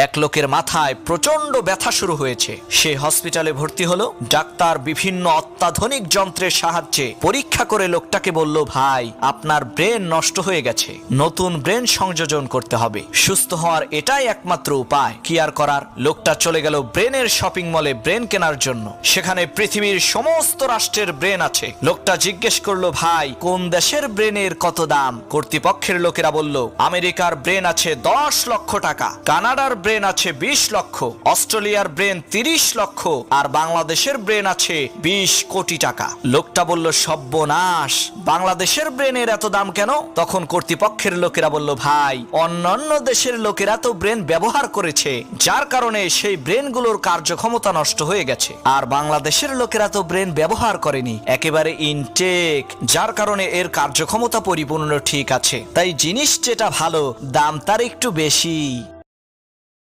এক লোকের মাথায় প্রচন্ড ব্যথা শুরু হয়েছে। সে হসপিটালে ভর্তি হলো। ডাক্তার বিভিন্ন অত্যাধুনিক যন্ত্রের সাহায্যে পরীক্ষা করে লোকটাকে বলল, ভাই আপনার ব্রেন নষ্ট হয়ে গেছে, নতুন ব্রেন সংযোজন করতে হবে, সুস্থ হওয়ার এটাই একমাত্র উপায়। কি আর করার, লোকটা চলে গেল ব্রেনের শপিং মলে ব্রেন কেনার জন্য। সেখানে পৃথিবীর সমস্ত রাষ্ট্রের ব্রেন আছে। লোকটা জিজ্ঞেস করলো, ভাই কোন দেশের ব্রেনের কত দাম? কর্তৃপক্ষের লোকেরা বলল, আমেরিকার ব্রেন আছে 10 লক্ষ টাকা, কানাডার ব্রেন আছে 20 লক্ষ, অস্ট্রেলিয়ার ব্রেন 30 লক্ষ, আর বাংলাদেশের ব্রেন আছে 20 কোটি টাকা। লোকটা বলল, সর্বনাশ, বাংলাদেশের ব্রেনের এত দাম কেন? তখন কর্তৃপক্ষের লোকেরা বলল, ভাই অন্যান্য দেশের লোকেরা তো ব্রেন ব্যবহার করেছে, যার কারণে সেই ব্রেনগুলোর কার্যক্ষমতা নষ্ট হয়ে গেছে, আর বাংলাদেশের লোকেরা তো ব্রেন ব্যবহার করেনি, একেবারে ইনটেক, যার কারণে এর কার্যক্ষমতা পরিপূর্ণ ঠিক আছে। তাই জিনিস যেটা ভালো, দাম তার একটু বেশি।